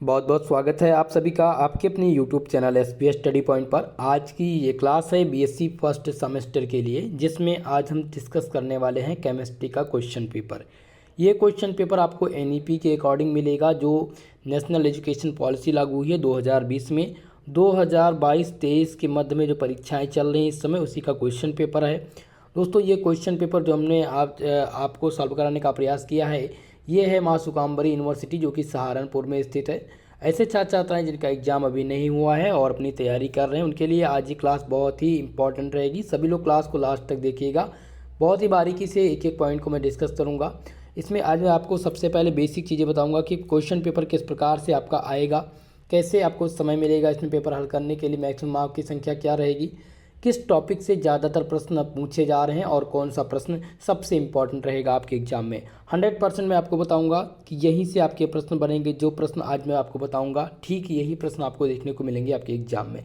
बहुत बहुत स्वागत है आप सभी का आपके अपने YouTube channel SPS study point पर। आज की ये क्लास है बीएससी फर्स्ट सेमेस्टर के लिए, जिसमें आज हम डिस्कस करने वाले हैं केमिस्ट्री का क्वेश्चन पेपर। ये क्वेश्चन पेपर आपको एनईपी के अकॉर्डिंग मिलेगा, जो नेशनल एजुकेशन पॉलिसी लागू हुई है 2020 में। 2022-23 के मध्य में जो परीक्षाएँ चल रही हैं इस समय, उसी का क्वेश्चन पेपर है। दोस्तों ये क्वेश्चन पेपर जो हमने आपको सॉल्व कराने का प्रयास किया है, ये है माँ सुकाम्बरी यूनिवर्सिटी, जो कि सहारनपुर में स्थित है। ऐसे छात्र छात्राएं जिनका एग्ज़ाम अभी नहीं हुआ है और अपनी तैयारी कर रहे हैं, उनके लिए आज ये क्लास बहुत ही इंपॉर्टेंट रहेगी। सभी लोग क्लास को लास्ट तक देखिएगा। बहुत ही बारीकी से एक एक पॉइंट को मैं डिस्कस करूँगा। इसमें आज मैं आपको सबसे पहले बेसिक चीज़ें बताऊँगा कि क्वेश्चन पेपर किस प्रकार से आपका आएगा, कैसे आपको समय मिलेगा इसमें पेपर हल करने के लिए, मैक्सिमम मार्क की संख्या क्या रहेगी, किस टॉपिक से ज़्यादातर प्रश्न पूछे जा रहे हैं और कौन सा प्रश्न सबसे इम्पॉर्टेंट रहेगा आपके एग्जाम में। 100% मैं आपको बताऊंगा कि यहीं से आपके प्रश्न बनेंगे। जो प्रश्न आज मैं आपको बताऊंगा, ठीक यही प्रश्न आपको देखने को मिलेंगे आपके एग्जाम में।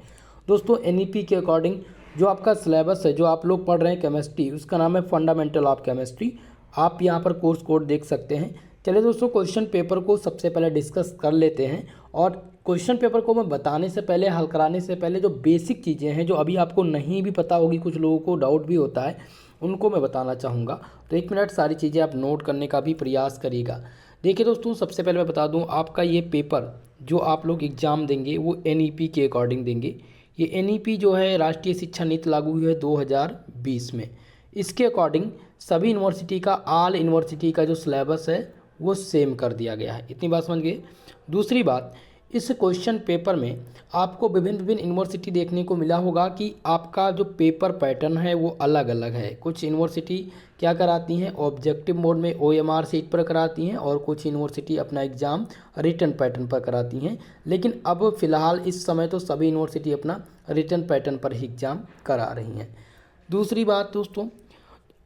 दोस्तों एनईपी के अकॉर्डिंग जो आपका सिलेबस है, जो आप लोग पढ़ रहे हैं केमिस्ट्री, उसका नाम है फंडामेंटल ऑफ केमिस्ट्री। आप यहाँ पर कोर्स कोड देख सकते हैं। चलिए दोस्तों, क्वेश्चन पेपर को सबसे पहले डिस्कस कर लेते हैं। और क्वेश्चन पेपर को मैं बताने से पहले, हल कराने से पहले, जो बेसिक चीज़ें हैं जो अभी आपको नहीं भी पता होगी, कुछ लोगों को डाउट भी होता है, उनको मैं बताना चाहूँगा। तो 1 मिनट सारी चीज़ें आप नोट करने का भी प्रयास करिएगा। देखिए दोस्तों, सबसे पहले मैं बता दूँ, आपका ये पेपर जो आप लोग एग्ज़ाम देंगे वो एनईपी के अकॉर्डिंग देंगे। ये एनईपी जो है राष्ट्रीय शिक्षा नीति लागू हुई है 2020 में। इसके अकॉर्डिंग सभी यूनिवर्सिटी का, ऑल यूनिवर्सिटी का जो सिलेबस है वो सेम कर दिया गया है। इतनी बात समझ गए। दूसरी बात, इस क्वेश्चन पेपर में आपको विभिन्न विभिन्न यूनिवर्सिटी देखने को मिला होगा कि आपका जो पेपर पैटर्न है वो अलग अलग है। कुछ यूनिवर्सिटी क्या कराती हैं, ऑब्जेक्टिव मोड में ओएमआर सीट पर कराती हैं, और कुछ यूनिवर्सिटी अपना एग्ज़ाम रिटन पैटर्न पर कराती हैं। लेकिन अब फ़िलहाल इस समय तो सभी यूनिवर्सिटी अपना रिटन पैटर्न पर ही एग्ज़ाम करा रही हैं। दूसरी बात दोस्तों,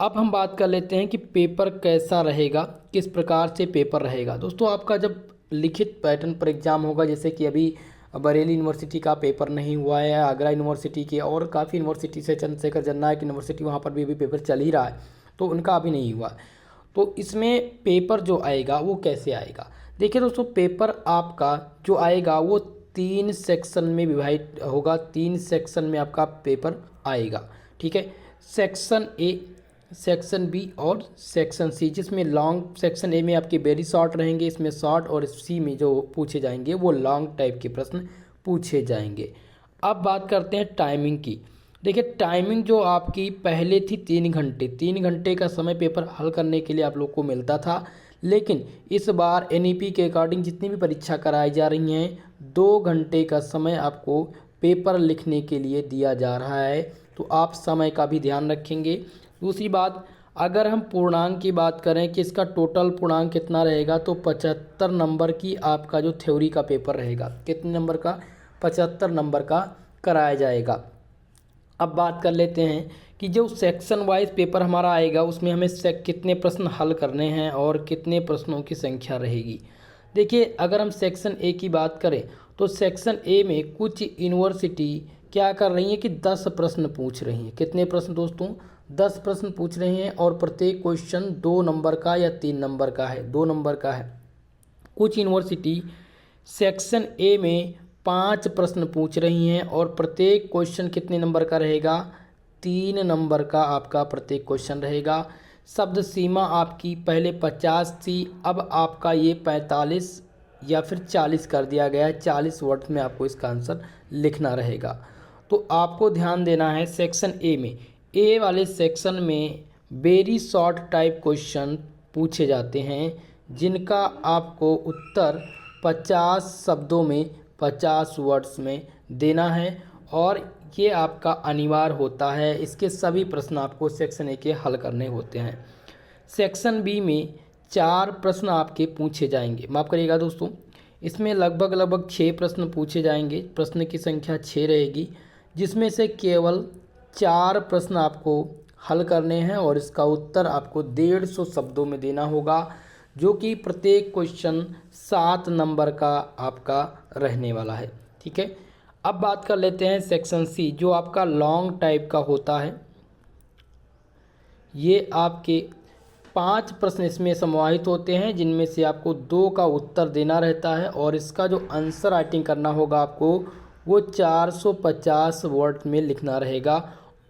अब हम बात कर लेते हैं कि पेपर कैसा रहेगा, किस प्रकार से पेपर रहेगा। दोस्तों आपका जब लिखित पैटर्न पर एग्ज़ाम होगा, जैसे कि अभी बरेली यूनिवर्सिटी का पेपर नहीं हुआ है, आगरा यूनिवर्सिटी के और काफ़ी यूनिवर्सिटी से, चंद्रशेखर जननायक यूनिवर्सिटी, वहाँ पर भी अभी पेपर चल ही रहा है, तो उनका अभी नहीं हुआ। तो इसमें पेपर जो आएगा वो कैसे आएगा। देखिए दोस्तों, पेपर आपका जो आएगा वो 3 सेक्शन में विभाजित होगा। 3 सेक्शन में आपका पेपर आएगा, ठीक है। सेक्शन ए, सेक्शन बी और सेक्शन सी, जिसमें लॉन्ग सेक्शन ए में आपके वेरी शॉर्ट रहेंगे, इसमें शॉर्ट, और सी में जो पूछे जाएंगे वो लॉन्ग टाइप के प्रश्न पूछे जाएंगे। अब बात करते हैं टाइमिंग की। देखिए टाइमिंग जो आपकी पहले थी 3 घंटे, 3 घंटे का समय पेपर हल करने के लिए आप लोग को मिलता था। लेकिन इस बार एनईपी के अकॉर्डिंग जितनी भी परीक्षा कराई जा रही हैं, 2 घंटे का समय आपको पेपर लिखने के लिए दिया जा रहा है। तो आप समय का भी ध्यान रखेंगे। दूसरी बात, अगर हम पूर्णांक की बात करें कि इसका टोटल पूर्णांक कितना रहेगा, तो 75 नंबर की आपका जो थ्योरी का पेपर रहेगा, कितने नंबर का, 75 नंबर का कराया जाएगा। अब बात कर लेते हैं कि जो सेक्शन वाइज पेपर हमारा आएगा, उसमें हमें कितने प्रश्न हल करने हैं और कितने प्रश्नों की संख्या रहेगी। देखिए अगर हम सेक्शन ए की बात करें, तो सेक्शन ए में कुछ यूनिवर्सिटी क्या कर रही हैं कि 10 प्रश्न पूछ रही हैं। कितने प्रश्न दोस्तों, 10 प्रश्न पूछ रहे हैं, और प्रत्येक क्वेश्चन 2 नंबर का या 3 नंबर का है, 2 नंबर का है। कुछ यूनिवर्सिटी सेक्शन ए में 5 प्रश्न पूछ रही हैं, और प्रत्येक क्वेश्चन कितने नंबर का रहेगा, 3 नंबर का आपका प्रत्येक क्वेश्चन रहेगा। शब्द सीमा आपकी पहले 50 थी, अब आपका ये 45 या फिर 40 कर दिया गया है। 40 वर्ड में आपको इसका आंसर लिखना रहेगा। तो आपको ध्यान देना है, सेक्शन ए में, ए वाले सेक्शन में वेरी शॉर्ट टाइप क्वेश्चन पूछे जाते हैं, जिनका आपको उत्तर 50 शब्दों में, 50 वर्ड्स में देना है, और ये आपका अनिवार्य होता है। इसके सभी प्रश्न आपको सेक्शन ए के हल करने होते हैं। सेक्शन बी में 4 प्रश्न आपके पूछे जाएंगे, माफ़ करिएगा दोस्तों, इसमें लगभग 6 प्रश्न पूछे जाएंगे। प्रश्न की संख्या 6 रहेगी, जिसमें से केवल 4 प्रश्न आपको हल करने हैं, और इसका उत्तर आपको 150 शब्दों में देना होगा, जो कि प्रत्येक क्वेश्चन 7 नंबर का आपका रहने वाला है, ठीक है। अब बात कर लेते हैं सेक्शन सी, जो आपका लॉन्ग टाइप का होता है। ये आपके 5 प्रश्न इसमें समाहित होते हैं, जिनमें से आपको 2 का उत्तर देना रहता है और इसका जो आंसर राइटिंग करना होगा आपको वो 450 वर्ड में लिखना रहेगा।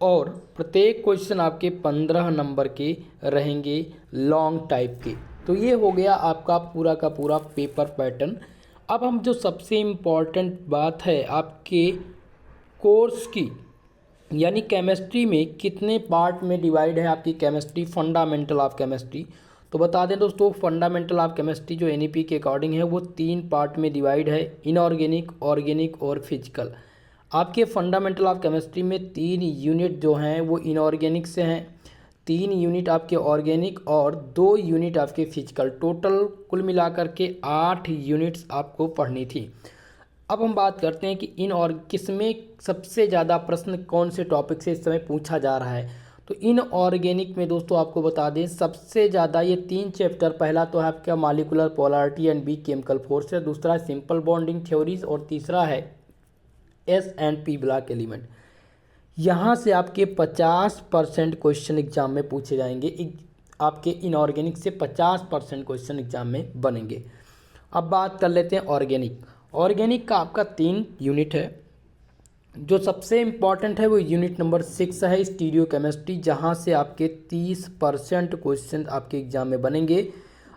और प्रत्येक क्वेश्चन आपके 15 नंबर के रहेंगे, लॉन्ग टाइप के। तो ये हो गया आपका पूरा का पूरा पेपर पैटर्न। अब हम जो सबसे इम्पॉर्टेंट बात है आपके कोर्स की, यानी केमिस्ट्री में कितने पार्ट में डिवाइड है आपकी केमिस्ट्री, फंडामेंटल ऑफ केमिस्ट्री। तो बता दें दोस्तों, फंडामेंटल ऑफ केमिस्ट्री जो एनईपी के अकॉर्डिंग है वो 3 पार्ट में डिवाइड है, इनऑर्गेनिक, ऑर्गेनिक और फिजिकल। आपके फंडामेंटल ऑफ केमिस्ट्री में 3 यूनिट जो हैं वो इनऑर्गेनिक से हैं, 3 यूनिट आपके ऑर्गेनिक और 2 यूनिट आपके फिजिकल। टोटल कुल मिलाकर के 8 यूनिट्स आपको पढ़नी थी। अब हम बात करते हैं कि इन और किसमें सबसे ज़्यादा प्रश्न कौन से टॉपिक से इस समय पूछा जा रहा है। तो इन ऑर्गेनिक में दोस्तों आपको बता दें सबसे ज़्यादा ये 3 चैप्टर, पहला तो है आपका molecular polarity and B chemical force है, दूसरा है सिंपल बॉन्डिंग थ्योरीज और तीसरा है S and P block element. यहाँ से आपके 50% क्वेश्चन एग्जाम में पूछे जाएंगे, आपके इनऑर्गेनिक से 50% क्वेश्चन एग्जाम में बनेंगे। अब बात कर लेते हैं ऑर्गेनिक। ऑर्गेनिक का आपका 3 यूनिट है। जो सबसे इम्पॉर्टेंट है वो यूनिट नंबर 6 है, स्टीरियो केमिस्ट्री, जहाँ से आपके 30% क्वेश्चन आपके एग्जाम में बनेंगे।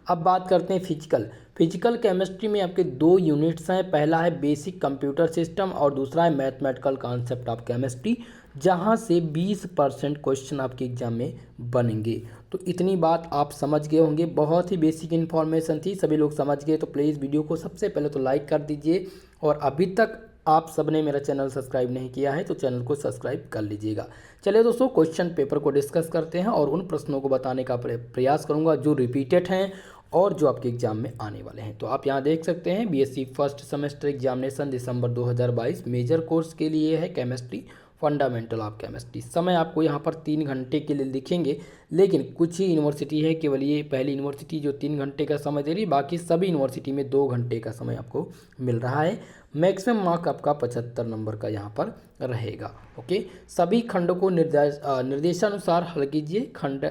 अब बात करते हैं फिजिकल। फिजिकल केमिस्ट्री में आपके 2 यूनिट्स हैं, पहला है बेसिक कंप्यूटर सिस्टम और दूसरा है मैथमेटिकल कॉन्सेप्ट ऑफ केमिस्ट्री, जहाँ से 20% क्वेश्चन आपके एग्जाम में बनेंगे। तो इतनी बात आप समझ गए होंगे, बहुत ही बेसिक इन्फॉर्मेशन थी, सभी लोग समझ गए। तो प्लीज़ वीडियो को सबसे पहले तो लाइक कर दीजिए और अभी तक आप सबने मेरा चैनल सब्सक्राइब नहीं किया है तो चैनल को सब्सक्राइब कर लीजिएगा। चलिए दोस्तों, क्वेश्चन पेपर को डिस्कस करते हैं और उन प्रश्नों को बताने का प्रयास करूंगा जो रिपीटेड हैं और जो आपके एग्जाम में आने वाले हैं। तो आप यहाँ देख सकते हैं बीएससी फर्स्ट सेमेस्टर एग्जामिनेशन दिसंबर 2022 मेजर कोर्स के लिए है केमिस्ट्री, फंडामेंटल ऑफ केमिस्ट्री। समय आपको यहाँ पर 3 घंटे के लिए लिखेंगे, लेकिन कुछ ही यूनिवर्सिटी है, केवल ये पहली यूनिवर्सिटी जो 3 घंटे का समय दे रही है, बाकी सभी यूनिवर्सिटी में 2 घंटे का समय आपको मिल रहा है। मैक्सिमम मार्क आपका 75 नंबर का यहाँ पर रहेगा। ओके, सभी खंड को निर्देशानुसार हल कीजिए। खंड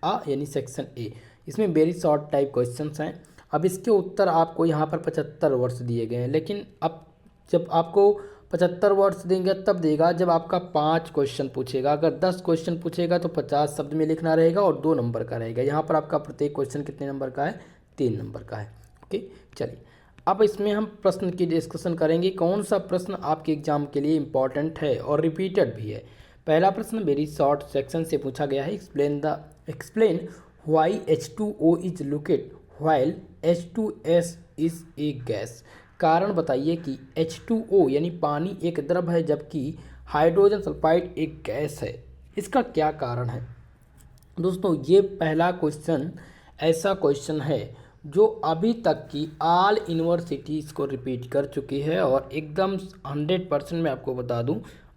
आ यानी सेक्शन ए, इसमें वेरी शॉर्ट टाइप क्वेश्चंस हैं। अब इसके उत्तर आपको यहाँ पर 75 वर्ड्स दिए गए हैं, लेकिन अब जब आपको 75 वर्ड्स देंगे तब देगा जब आपका 5 क्वेश्चन पूछेगा। अगर 10 क्वेश्चन पूछेगा तो 50 शब्द में लिखना रहेगा और 2 नंबर का रहेगा। यहाँ पर आपका प्रत्येक क्वेश्चन कितने नंबर का है? 3 नंबर का है। ओके, चलिए अब इसमें हम प्रश्न की डिस्कशन करेंगे, कौन सा प्रश्न आपके एग्जाम के लिए इम्पॉर्टेंट है और रिपीटेड भी है। पहला प्रश्न वेरी शॉर्ट सेक्शन से पूछा गया है, explain why H2O is liquid while H2S is a gas. कारण बताइए कि H2O यानी पानी एक द्रव है जबकि हाइड्रोजन सल्फाइड एक गैस है, इसका क्या कारण है। दोस्तों ये पहला क्वेश्चन ऐसा क्वेश्चन है जो अभी तक की ऑल यूनिवर्सिटीज़ को रिपीट कर चुकी है और एकदम 100% मैं आपको बता दूं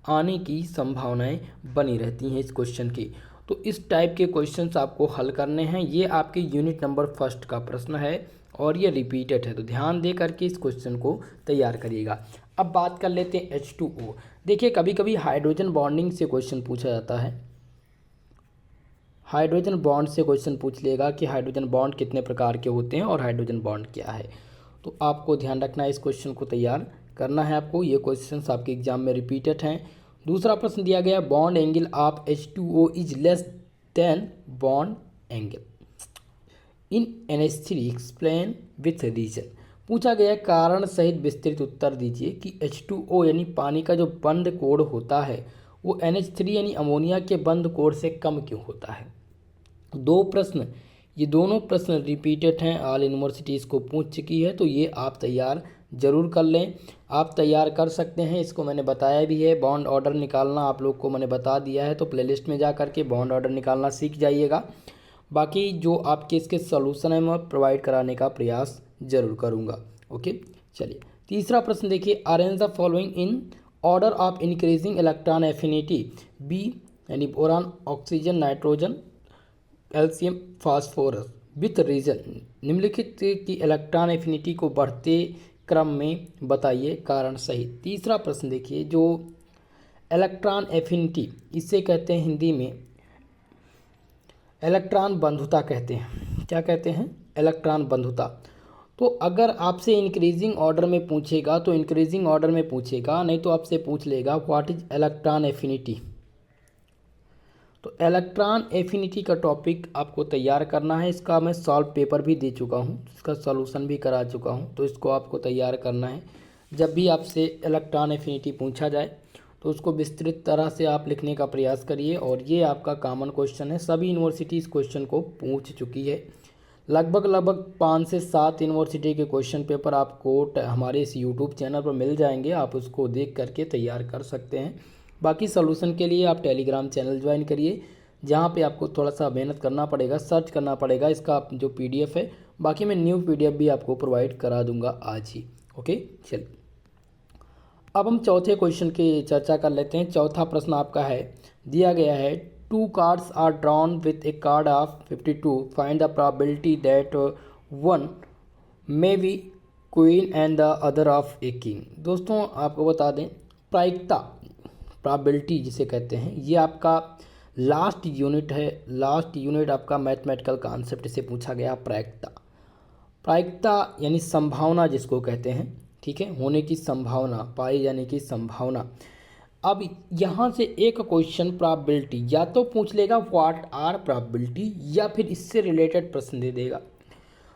आने की संभावनाएं बनी रहती हैं इस क्वेश्चन की। तो इस टाइप के क्वेश्चंस आपको हल करने हैं। ये आपके यूनिट नंबर 1 का प्रश्न है और ये रिपीटेड है, तो ध्यान दे करके इस क्वेश्चन को तैयार करिएगा। अब बात कर लेते हैं H2O। देखिए कभी कभी हाइड्रोजन बॉन्डिंग से क्वेश्चन पूछा जाता है, हाइड्रोजन बॉन्ड से क्वेश्चन पूछ लेगा कि हाइड्रोजन बॉन्ड कितने प्रकार के होते हैं और हाइड्रोजन बॉन्ड क्या है। तो आपको ध्यान रखना है, इस क्वेश्चन को तैयार करना है आपको। ये क्वेश्चंस आपके एग्जाम में रिपीटेड हैं। दूसरा प्रश्न दिया गया, bond angle of H2O is less than bond angle in NH3 explain with reason. पूछा गया कारण सहित विस्तृत उत्तर दीजिए कि H2O यानी पानी का जो बंध कोण होता है वो NH3 यानी अमोनिया के बंध कोण से कम क्यों होता है। 2 प्रश्न, ये दोनों प्रश्न रिपीटेड हैं, ऑल यूनिवर्सिटीज़ को पूछ चुकी है, तो ये आप तैयार जरूर कर लें। आप तैयार कर सकते हैं, इसको मैंने बताया भी है। बॉन्ड ऑर्डर निकालना आप लोग को मैंने बता दिया है, तो प्लेलिस्ट में जा करके बॉन्ड ऑर्डर निकालना सीख जाइएगा। बाकी जो आपके इसके सॉल्यूशन है मैं प्रोवाइड कराने का प्रयास जरूर करूँगा। ओके, चलिए तीसरा प्रश्न देखिए, arrange the following in order of increasing electron affinity, B यानी boron, oxygen, nitrogen, calcium, phosphorus with reason. निम्नलिखित की इलेक्ट्रॉन एफिनिटी को बढ़ते क्रम में बताइए, कारण सहित। तीसरा प्रश्न देखिए, जो इलेक्ट्रॉन एफिनिटी इसे कहते हैं हिंदी में इलेक्ट्रॉन बंधुता कहते हैं। क्या कहते हैं? इलेक्ट्रॉन बंधुता। तो अगर आपसे इंक्रीजिंग ऑर्डर में पूछेगा तो इंक्रीजिंग ऑर्डर में पूछेगा, नहीं तो आपसे पूछ लेगा व्हाट इज इलेक्ट्रॉन एफिनिटी। तो इलेक्ट्रॉन एफिनिटी का टॉपिक आपको तैयार करना है। इसका मैं सॉल्व पेपर भी दे चुका हूँ, इसका सॉल्यूशन भी करा चुका हूँ, तो इसको आपको तैयार करना है। जब भी आपसे इलेक्ट्रॉन एफिनिटी पूछा जाए तो उसको विस्तृत तरह से आप लिखने का प्रयास करिए। और ये आपका कॉमन क्वेश्चन है, सभी यूनिवर्सिटी इस क्वेश्चन को पूछ चुकी है। लगभग 5 से 7 यूनिवर्सिटी के क्वेश्चन पेपर आपको हमारे इस यूट्यूब चैनल पर मिल जाएंगे, आप उसको देख करके तैयार कर सकते हैं। बाकी सॉल्यूशन के लिए आप टेलीग्राम चैनल ज्वाइन करिए, जहाँ पे आपको थोड़ा सा मेहनत करना पड़ेगा, सर्च करना पड़ेगा इसका जो पीडीएफ है। बाकी मैं न्यू पीडीएफ भी आपको प्रोवाइड करा दूंगा आज ही। ओके, चलिए अब हम चौथे क्वेश्चन की चर्चा कर लेते हैं। चौथा प्रश्न आपका है, दिया गया है 2 cards are drawn with a card of 52, find the probability that one may be queen and the other of a king. दोस्तों आपको बता दें, प्रायिकता, प्रोबेबिलिटी जिसे कहते हैं, ये आपका लास्ट यूनिट है। लास्ट यूनिट आपका मैथमेटिकल कॉन्सेप्ट से पूछा गया प्रायिकता। प्रायिकता यानी संभावना जिसको कहते हैं, ठीक है, होने की संभावना, पाई जाने की संभावना। अब यहाँ से एक क्वेश्चन प्रोबेबिलिटी या तो पूछ लेगा व्हाट आर प्रोबेबिलिटी, या फिर इससे रिलेटेड प्रश्न दे देगा।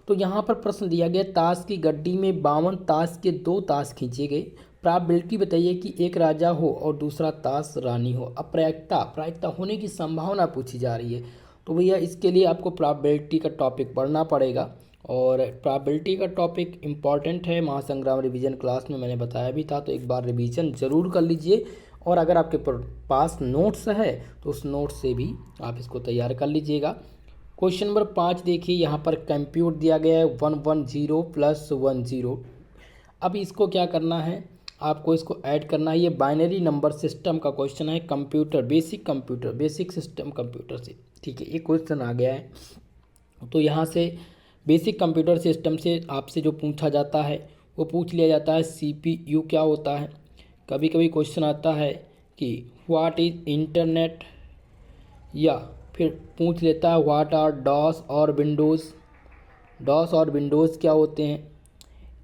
तो यहाँ पर प्रश्न दिया गया, ताश की गड्डी में 52 ताश के 2 ताश खींचे गए, प्रोबेबिलिटी बताइए कि एक राजा हो और दूसरा ताश रानी हो। अब प्रायिकता होने की संभावना पूछी जा रही है, तो भैया इसके लिए आपको प्रोबेबिलिटी का टॉपिक पढ़ना पड़ेगा। और प्रोबेबिलिटी का टॉपिक इम्पॉर्टेंट है, महासंग्राम रिवीजन क्लास में मैंने बताया भी था, तो एक बार रिवीजन ज़रूर कर लीजिए। और अगर आपके पास नोट्स है तो उस नोट्स से भी आप इसको तैयार कर लीजिएगा। क्वेश्चन नंबर 5 देखिए, यहाँ पर कंप्यूट दिया गया है 110 + 10। अब इसको क्या करना है, आपको इसको ऐड करना है। ये बाइनरी नंबर सिस्टम का क्वेश्चन है, बेसिक सिस्टम कंप्यूटर से, ठीक है, ये क्वेश्चन आ गया है। तो यहाँ से बेसिक कंप्यूटर सिस्टम से आपसे जो पूछा जाता है वो पूछ लिया जाता है सीपीयू क्या होता है। कभी कभी क्वेश्चन आता है कि व्हाट इज़ इंटरनेट, या फिर पूछ लेता है व्हाट आर डॉस और विंडोज़ क्या होते हैं।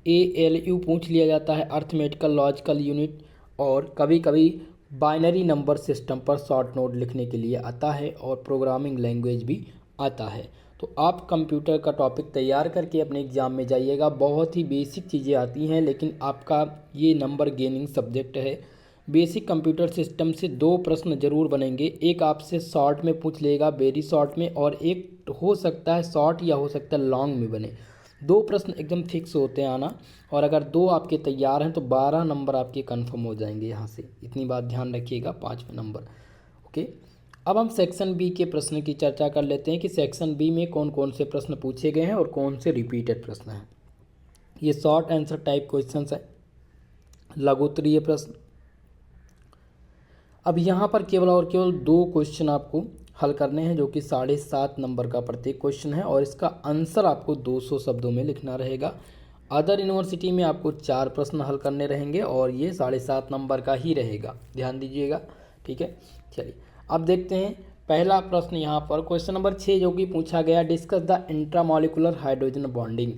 ALU पूछ लिया जाता है, अर्थमेटिकल लॉजिकल यूनिट। और कभी कभी बाइनरी नंबर सिस्टम पर शॉर्ट नोट लिखने के लिए आता है, और प्रोग्रामिंग लैंग्वेज भी आता है। तो आप कंप्यूटर का टॉपिक तैयार करके अपने एग्ज़ाम में जाइएगा। बहुत ही बेसिक चीज़ें आती हैं, लेकिन आपका ये नंबर गेनिंग सब्जेक्ट है। बेसिक कंप्यूटर सिस्टम से 2 प्रश्न जरूर बनेंगे, एक आपसे शॉर्ट में पूछ लेगा, वेरी शॉर्ट में, और एक हो सकता है शॉर्ट या हो सकता है लॉन्ग में बने। 2 प्रश्न एकदम फिक्स होते हैं आना, और अगर 2 आपके तैयार हैं तो 12 नंबर आपके कंफर्म हो जाएंगे यहाँ से। इतनी बात ध्यान रखिएगा, 5वें नंबर। ओके, अब हम सेक्शन बी के प्रश्न की चर्चा कर लेते हैं कि सेक्शन बी में कौन कौन से प्रश्न पूछे गए हैं और कौन से रिपीटेड प्रश्न हैं। ये शॉर्ट आंसर टाइप क्वेश्चन है, लघुत्तरीय प्रश्न। अब यहाँ पर केवल और केवल 2 क्वेश्चन आपको हल करने हैं, जो कि 7.5 नंबर का प्रत्येक क्वेश्चन है, और इसका आंसर आपको 200 शब्दों में लिखना रहेगा। अदर यूनिवर्सिटी में आपको 4 प्रश्न हल करने रहेंगे, और ये 7.5 नंबर का ही रहेगा, ध्यान दीजिएगा, ठीक है। चलिए अब देखते हैं पहला प्रश्न यहाँ पर, क्वेश्चन नंबर 6, जो कि पूछा गया, discuss the intramolecular hydrogen bonding.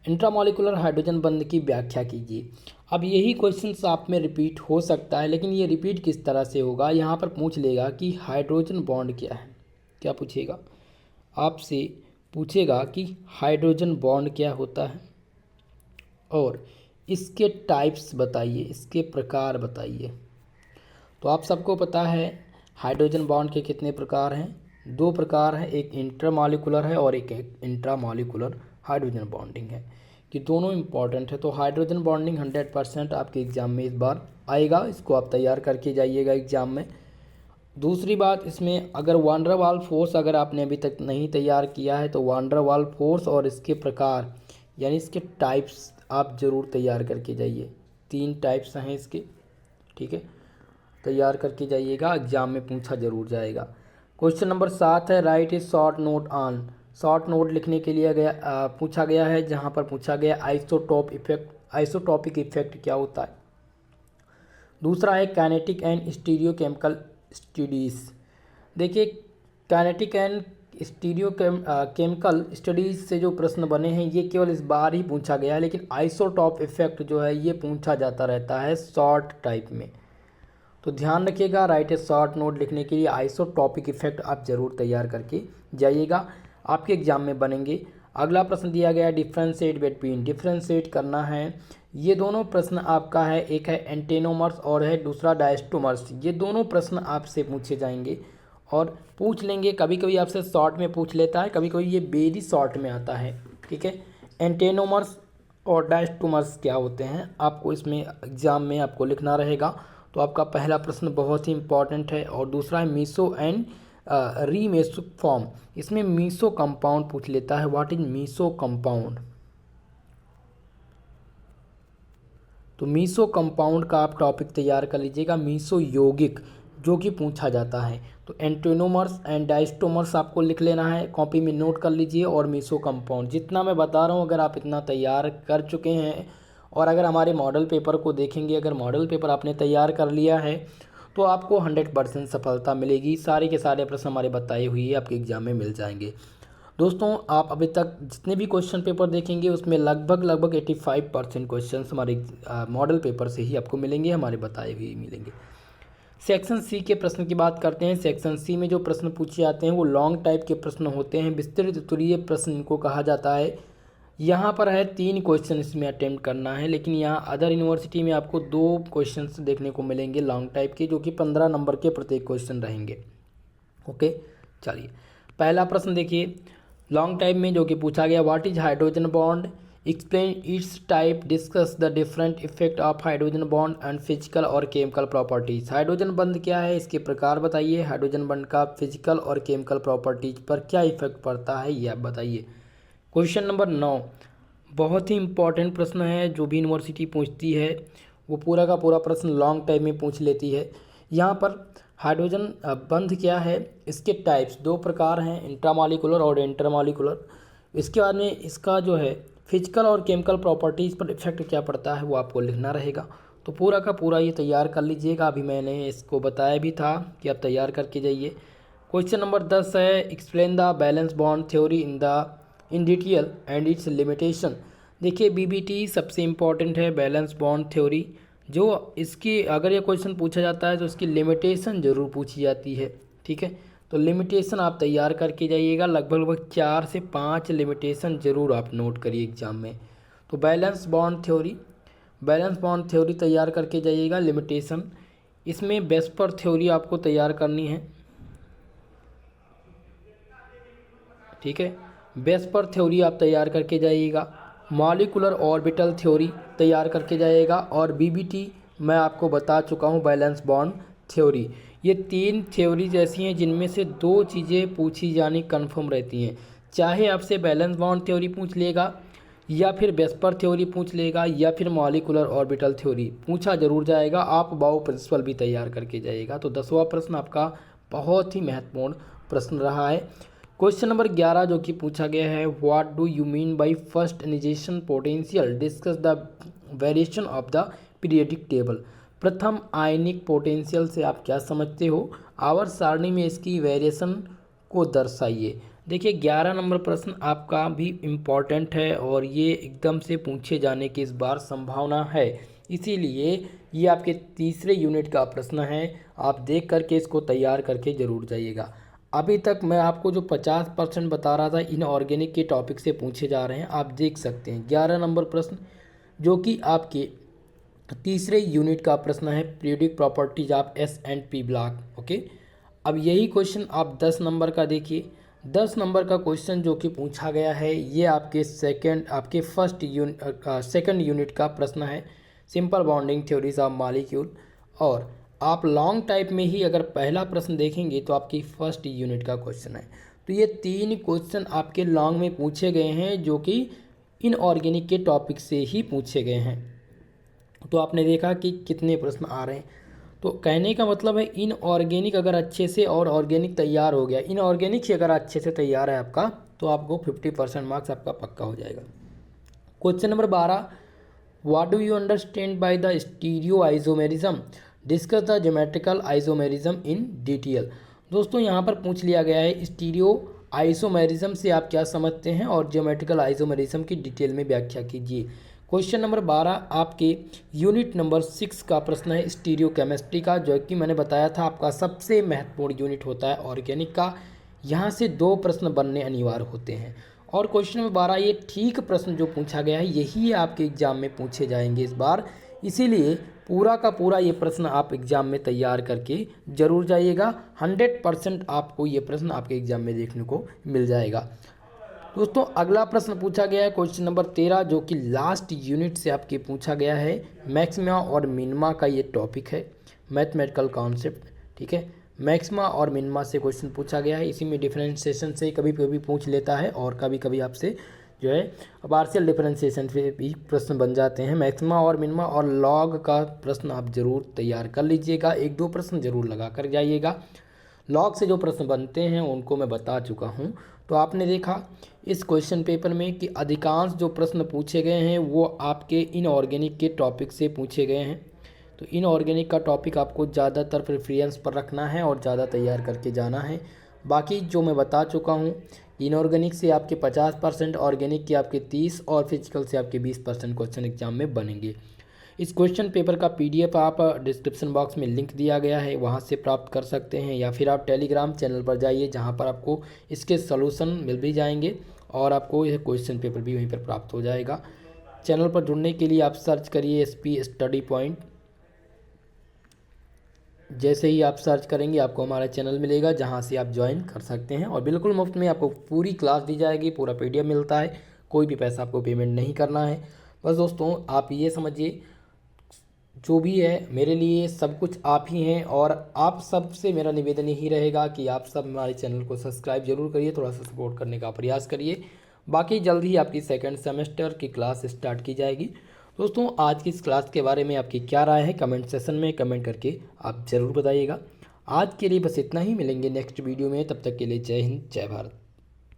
Intramolecular hydrogen बंध की व्याख्या कीजिए। अब यही क्वेश्चन आप में रिपीट हो सकता है, लेकिन ये रिपीट किस तरह से होगा, यहाँ पर पूछ लेगा कि हाइड्रोजन बॉन्ड क्या है। क्या पूछेगा, आपसे पूछेगा कि हाइड्रोजन बॉन्ड क्या होता है, और इसके टाइप्स बताइए, इसके प्रकार बताइए। तो आप सबको पता है हाइड्रोजन बॉन्ड के कितने प्रकार हैं, 2 प्रकार हैं, एक इंटरमॉलिक्यूलर है और एक इंट्रामॉलिक्यूलर हाइड्रोजन बॉन्डिंग है, कि दोनों इंपॉर्टेंट है। तो हाइड्रोजन बॉन्डिंग 100% आपके एग्ज़ाम में इस बार आएगा, इसको आप तैयार करके जाइएगा एग्ज़ाम में। दूसरी बात, इसमें अगर वान डेर वाल फोर्स अगर आपने अभी तक नहीं तैयार किया है, तो वान डेर वाल फोर्स और इसके प्रकार यानी इसके टाइप्स आप ज़रूर तैयार करके जाइए। 3 टाइप्स हैं इसके, ठीक है, तैयार करके जाइएगा, एग्ज़ाम में पूछा जरूर जाएगा। क्वेश्चन नंबर 7 है, right A short note on. Short note लिखने के लिए पूछा गया है, जहाँ पर पूछा गया आइसोटॉपिक इफेक्ट क्या होता है। दूसरा है काइनेटिक एंड स्टीरियोकेमिकल स्टडीज़। देखिए काइनेटिक एंड केमिकल स्टडीज से जो प्रश्न बने हैं ये केवल इस बार ही पूछा गया है, लेकिन आइसोटॉप इफेक्ट जो है ये पूछा जाता रहता है शॉर्ट टाइप में। तो ध्यान रखिएगा, राइट ए शॉर्ट नोट लिखने के लिए आइसोटॉपिक इफेक्ट आप जरूर तैयार करके जाइएगा, आपके एग्जाम में बनेंगे। अगला प्रश्न दिया गया है डिफ्रेंशिएट बिटवीन, डिफ्रेंशिएट करना है। ये दोनों प्रश्न आपका है, एक है एंटेनोमर्स और है दूसरा डायस्टोमर्स। ये दोनों प्रश्न आपसे पूछे जाएंगे और पूछ लेंगे, कभी कभी आपसे शॉर्ट में पूछ लेता है, कभी कभी ये वेरी शॉर्ट में आता है। ठीक है, एंटेनोमर्स और डायस्टोमर्स क्या होते हैं आपको इसमें एग्जाम में आपको लिखना रहेगा। तो आपका पहला प्रश्न बहुत ही इंपॉर्टेंट है। और दूसरा है मीसो एंड रीमेसो फॉर्म। इसमें मीसो कंपाउंड पूछ लेता है, व्हाट इज मीसो कंपाउंड। तो मीसो कंपाउंड का आप टॉपिक तैयार कर लीजिएगा, मीसो यौगिक जो कि पूछा जाता है। तो एंटेनोमर्स एंड डायस्टोमर्स आपको लिख लेना है, कॉपी में नोट कर लीजिए। और मीसो कंपाउंड जितना मैं बता रहा हूँ, अगर आप इतना तैयार कर चुके हैं और अगर हमारे मॉडल पेपर को देखेंगे, अगर मॉडल पेपर आपने तैयार कर लिया है तो आपको 100% सफलता मिलेगी। सारे के सारे प्रश्न हमारे बताए हुए आपके एग्जाम में मिल जाएंगे। दोस्तों, आप अभी तक जितने भी क्वेश्चन पेपर देखेंगे उसमें लगभग 85% क्वेश्चन हमारे मॉडल पेपर से ही आपको मिलेंगे, हमारे बताए हुए मिलेंगे। सेक्शन सी के प्रश्न की बात करते हैं। सेक्शन सी में जो प्रश्न पूछे जाते हैं वो लॉन्ग टाइप के प्रश्न होते हैं, विस्तृत उत्तरीय प्रश्न इनको कहा जाता है। यहाँ पर है 3 क्वेश्चन इसमें अटेम्प्ट करना है, लेकिन यहाँ अदर यूनिवर्सिटी में आपको 2 क्वेश्चंस देखने को मिलेंगे लॉन्ग टाइप के, जो कि 15 नंबर के प्रत्येक क्वेश्चन रहेंगे। ओके, चलिए पहला प्रश्न देखिए लॉन्ग टाइप में जो कि पूछा गया, what is hydrogen bond, explain it's type, discuss the different effect of hydrogen bond and physical और केमिकल प्रॉपर्टीज। हाइड्रोजन बॉन्ड क्या है, इसके प्रकार बताइए, हाइड्रोजन बॉन्ड का फिजिकल और केमिकल प्रॉपर्टीज पर क्या इफेक्ट पड़ता है ये आप बताइए। क्वेश्चन नंबर 9 बहुत ही इंपॉर्टेंट प्रश्न है, जो भी यूनिवर्सिटी पूछती है वो पूरा का पूरा प्रश्न लॉन्ग टाइप में पूछ लेती है। यहाँ पर हाइड्रोजन बंध क्या है, इसके टाइप्स 2 प्रकार हैं, इंट्रामॉलिक्यूलर और इंटरमॉलिक्यूलर। इसके बाद में इसका जो है फिजिकल और केमिकल प्रॉपर्टीज़ पर इफेक्ट क्या पड़ता है वो आपको लिखना रहेगा। तो पूरा का पूरा ये तैयार कर लीजिएगा, अभी मैंने इसको बताया भी था कि आप तैयार करके जाइए। क्वेश्चन नंबर 10 है explain the valence bond theory in detail and it's limitation. देखिए बीबीटी सबसे इम्पॉर्टेंट है, बैलेंस बॉन्ड थ्योरी जो इसकी अगर ये क्वेश्चन पूछा जाता है तो इसकी लिमिटेशन ज़रूर पूछी जाती है। ठीक है, तो लिमिटेशन आप तैयार करके जाइएगा, लगभग 4 से 5 लिमिटेशन ज़रूर आप नोट करिए एग्जाम में। तो बैलेंस बॉन्ड थ्योरी तैयार करके जाइएगा। लिमिटेशन इसमें वेस्पर थ्योरी आपको तैयार करनी है। ठीक है, वेस्पर थ्योरी आप तैयार करके जाइएगा, मॉलिक्यूलर ऑर्बिटल थ्योरी तैयार करके जाइएगा, और बीबीटी मैं आपको बता चुका हूँ बैलेंस बॉन्ड थ्योरी। ये 3 थ्योरीज ऐसी हैं जिनमें से 2 चीज़ें पूछी जानी कन्फर्म रहती हैं, चाहे आपसे बैलेंस बॉन्ड थ्योरी पूछ लेगा या फिर वेस्पर थ्योरी पूछ लेगा या फिर मॉलिक्यूलर ऑर्बिटल थ्योरी पूछा जरूर जाएगा। आप बाउ प्रिंसिपल भी तैयार करके जाइएगा। तो 10वां प्रश्न आपका बहुत ही महत्वपूर्ण प्रश्न रहा है। क्वेश्चन नंबर 11 जो कि पूछा गया है, what do you mean by first initiation potential, discuss the variation of the periodic table. प्रथम आयनिक पोटेंशियल से आप क्या समझते हो, आवर्त सारणी में इसकी वेरिएशन को दर्शाइए। देखिए 11 नंबर प्रश्न आपका भी इम्पॉर्टेंट है और ये एकदम से पूछे जाने की इस बार संभावना है, इसीलिए ये आपके तीसरे यूनिट का प्रश्न है। आप देख करके इसको तैयार करके जरूर जाइएगा। अभी तक मैं आपको जो 50% बता रहा था इनऑर्गेनिक के टॉपिक से पूछे जा रहे हैं, आप देख सकते हैं 11 नंबर प्रश्न जो कि आपके तीसरे यूनिट का प्रश्न है, periodic properties of S&P block. Okay, अब यही क्वेश्चन आप 10 नंबर का देखिए। 10 नंबर का क्वेश्चन जो कि पूछा गया है ये आपके सेकंड यूनिट का प्रश्न है, simple bonding theories of molecule. और आप लॉन्ग टाइप में ही अगर पहला प्रश्न देखेंगे तो आपकी फर्स्ट यूनिट का क्वेश्चन है। तो ये 3 क्वेश्चन आपके लॉन्ग में पूछे गए हैं जो कि इनऑर्गेनिक के टॉपिक से ही पूछे गए हैं। तो आपने देखा कि कितने प्रश्न आ रहे हैं। तो कहने का मतलब है इनऑर्गेनिक अगर अच्छे से और ऑर्गेनिक तैयार हो गया, इनऑर्गेनिक ही अगर अच्छे से तैयार है आपका, तो आपको 50% मार्क्स आपका पक्का हो जाएगा। Question number 12, what do you understand by the stereo isomerism, discuss the geometrical isomerism in detail. दोस्तों यहाँ पर पूछ लिया गया है स्टीरियो आइसोमेरिज्म से आप क्या समझते हैं और ज्योमेट्रिकल आइसोमेरिज्म की डिटेल में व्याख्या कीजिए। क्वेश्चन नंबर 12 आपके यूनिट नंबर 6 का प्रश्न है स्टीरियो केमिस्ट्री का, जो कि मैंने बताया था आपका सबसे महत्वपूर्ण यूनिट होता है ऑर्गेनिक का। यहाँ से 2 प्रश्न बनने अनिवार्य होते हैं और क्वेश्चन नंबर 12 ये ठीक प्रश्न जो पूछा गया है यही आपके एग्जाम में पूछे जाएंगे इस बार, इसीलिए पूरा का पूरा ये प्रश्न आप एग्ज़ाम में तैयार करके ज़रूर जाइएगा। 100% आपको ये प्रश्न आपके एग्ज़ाम में देखने को मिल जाएगा। दोस्तों अगला प्रश्न पूछा गया है क्वेश्चन नंबर 13, जो कि लास्ट यूनिट से आपके पूछा गया है। मैक्सिमा और मिनिमा का ये टॉपिक है, मैथमेटिकल कॉन्सेप्ट, ठीक है। मैक्सिमा और मिनिमा से क्वेश्चन पूछा गया है, इसी में डिफरेंशिएशन से कभी कभी पूछ लेता है और कभी कभी आपसे जो है पार्शियल डिफरेंशिएशन पे भी प्रश्न बन जाते हैं। मैक्सिमा और मिनिमा और लॉग का प्रश्न आप जरूर तैयार कर लीजिएगा, 1-2 प्रश्न जरूर लगा कर जाइएगा। लॉग से जो प्रश्न बनते हैं उनको मैं बता चुका हूं। तो आपने देखा इस क्वेश्चन पेपर में कि अधिकांश जो प्रश्न पूछे गए हैं वो आपके इनऑर्गेनिक के टॉपिक से पूछे गए हैं। तो इनऑर्गेनिक का टॉपिक आपको ज़्यादातर प्रेफरेंस पर रखना है और ज़्यादा तैयार करके जाना है। बाकी जो मैं बता चुका हूँ, इनऑर्गेनिक से आपके 50%, ऑर्गेनिक के आपके 30 और फिजिकल से आपके 20% क्वेश्चन एग्जाम में बनेंगे। इस क्वेश्चन पेपर का PDF आप डिस्क्रिप्शन बॉक्स में लिंक दिया गया है, वहाँ से प्राप्त कर सकते हैं, या फिर आप टेलीग्राम चैनल पर जाइए जहाँ पर आपको इसके सॉल्यूशन मिल भी जाएंगे और आपको यह क्वेश्चन पेपर भी वहीं पर प्राप्त हो जाएगा। चैनल पर जुड़ने के लिए आप सर्च करिए SP स्टडी पॉइंट। जैसे ही आप सर्च करेंगे आपको हमारा चैनल मिलेगा जहां से आप ज्वाइन कर सकते हैं और बिल्कुल मुफ्त में आपको पूरी क्लास दी जाएगी, पूरा PDF मिलता है, कोई भी पैसा आपको पेमेंट नहीं करना है। बस दोस्तों आप ये समझिए जो भी है मेरे लिए सब कुछ आप ही हैं और आप सब से मेरा निवेदन यही रहेगा कि आप सब हमारे चैनल को सब्सक्राइब जरूर करिए, थोड़ा सा सपोर्ट करने का प्रयास करिए। बाकी जल्द ही आपकी सेकेंड सेमेस्टर की क्लास स्टार्ट की जाएगी। दोस्तों आज की इस क्लास के बारे में आपकी क्या राय है कमेंट सेशन में कमेंट करके आप ज़रूर बताइएगा। आज के लिए बस इतना ही, मिलेंगे नेक्स्ट वीडियो में, तब तक के लिए जय हिंद जय भारत।